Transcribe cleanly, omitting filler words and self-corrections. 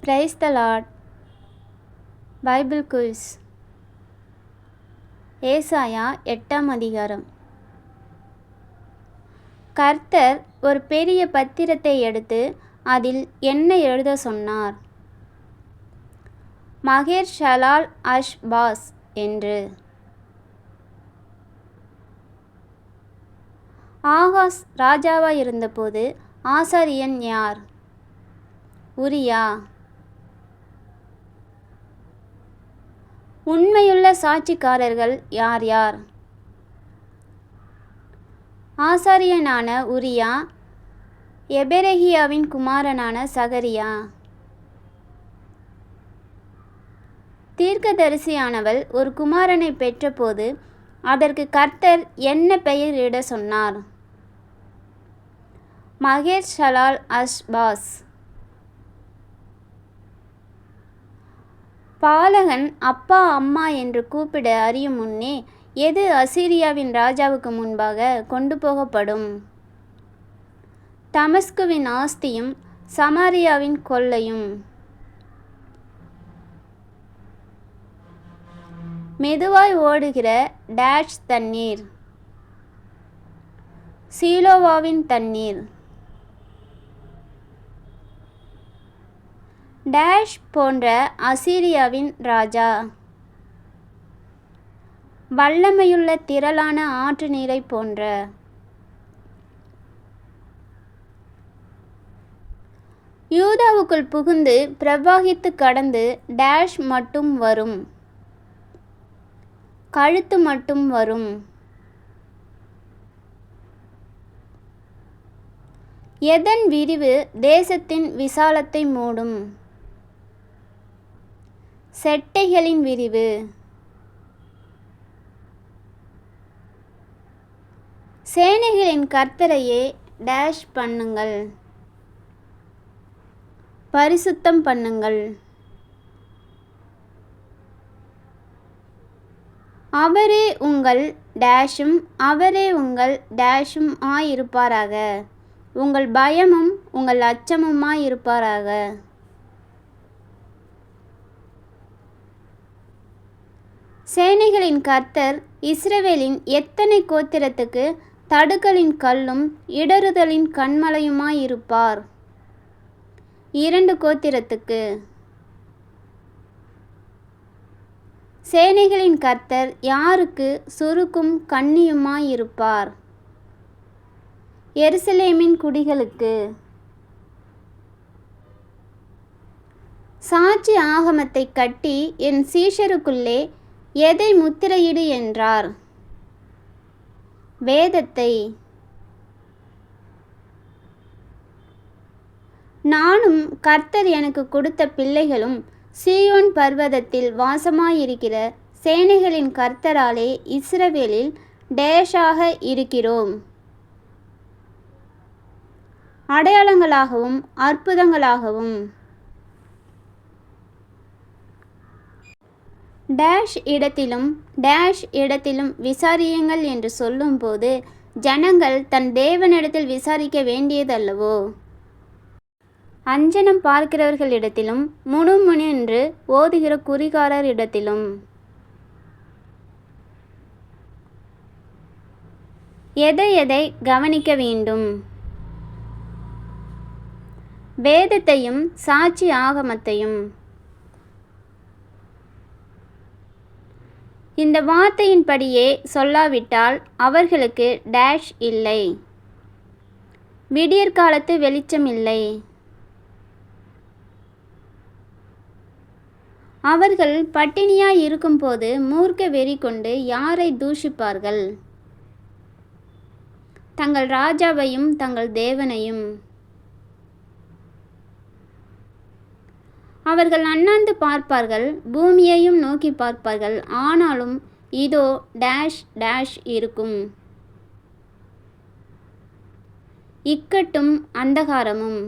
Praise the Lord. Bible quiz. ஏசாயா 8ஆம் அதிகாரம். கர்த்தர் ஒரு பெரிய பத்திரத்தை எடுத்து அதில் என்ன எழுத சொன்னார்? மகேர் ஷலால் அஷ்பாஸ் என்று. ஆகாஸ் ராஜாவாய் இருந்தபோது ஆசாரியன் யார்? உரியா. உண்மையுள்ள சாட்சிக்காரர்கள் யார் யார்? ஆசாரியனான உரியா, எபெரகியாவின் குமாரனான சகரியா. தீர்க்கதரிசியானவள் ஒரு குமாரனை பெற்றபோது அதற்கு கர்த்தர் என்ன பெயர் இட சொன்னார்? மகேர் ஷலால் அஷ்பாஸ். பாலகன் அப்பா அம்மா என்று கூப்பிட அறியும் முன்னே எது அசீரியாவின் ராஜாவுக்கு முன்பாக கொண்டு போகப்படும்? தமஸ்குவின் ஆஸ்தியும் சமாரியாவின் கொள்ளையும். மெதுவாய் ஓடுகிற டேஷ் தண்ணீர். சீலோவாவின் தண்ணீர். டேஷ் போன்ற அசீரியாவின் ராஜா. வல்லமையுள்ள திரளான ஆற்று நீரை போன்ற. யூதாவுக்குள் புகுந்து பிரவாகித்து கடந்து டேஷ் மட்டும் வரும். கழுத்து மட்டும் வரும். எதன் விரிவு தேசத்தின் விசாலத்தை மூடும்? செட்டைகளின் விரிவு. சேனைகளின் கர்த்தரையே டேஷ் பண்ணுங்கள், பரிசுத்தம் பண்ணுங்கள். அவரே உங்கள் டேஷும் அவரே உங்கள் டேஷும் ஆயிருப்பாராக. உங்கள் பயமும் உங்கள் அச்சமுமாயிருப்பாராக. சேனைகளின் கர்த்தர் இஸ்ரவேலின் எத்தனை கோத்திரத்துக்கு தடுக்கலின் கல்லும் இடறுதலின் கண்மலையுமாயிருப்பார்? 2 கோத்திரத்துக்கு. சேனைகளின் கர்த்தர் யாருக்கு சுருக்கும் கண்ணியுமாயிருப்பார்? எருசலேமின் குடிகளுக்கு. சாட்சி ஆகமத்தை கட்டி என் சீஷருக்குள்ளே எதை முத்திரையிடு என்றார்? வேதத்தை. நானும் கர்த்தர் எனக்கு கொடுத்த பிள்ளைகளும் சீயோன் பர்வதத்தில் வாசமாயிருக்கிற சேனைகளின் கர்த்தராலே இஸ்ரவேலில் டேஷாக இருக்கிறோம். அடையாளங்களாகவும் அற்புதங்களாகவும். டேஷ் இடத்திலும் விசாரியுங்கள் என்று சொல்லும்போது ஜனங்கள் தன் தேவனிடத்தில் விசாரிக்க வேண்டியதல்லவோ? அஞ்சனம் பார்க்கிறவர்களிடத்திலும் முணுமுணுன்று ஓதுகிற குறிகாரர் இடத்திலும். எதை கவனிக்க வேண்டும்? வேதத்தையும் சாட்சி ஆகமத்தையும். இந்த வார்த்தையின்படியே சொல்லாவிட்டால் அவர்களுக்கு டேஷ் இல்லை, விடியற்காலத்து வெளிச்சம் இல்லை. அவர்கள் பட்டினியாய் இருக்கும்போது மூர்க்க வெறி கொண்டு யாரை தூஷிப்பார்கள்? தங்கள் ராஜாவையும் தங்கள் தேவனையும். அவர்கள் அண்ணாந்து பார்ப்பார்கள், பூமியையும் நோக்கி பார்ப்பார்கள், ஆனாலும் இதோ டேஷ் டேஷ் இருக்கும், இக்கட்டும் அந்தகாரமும்.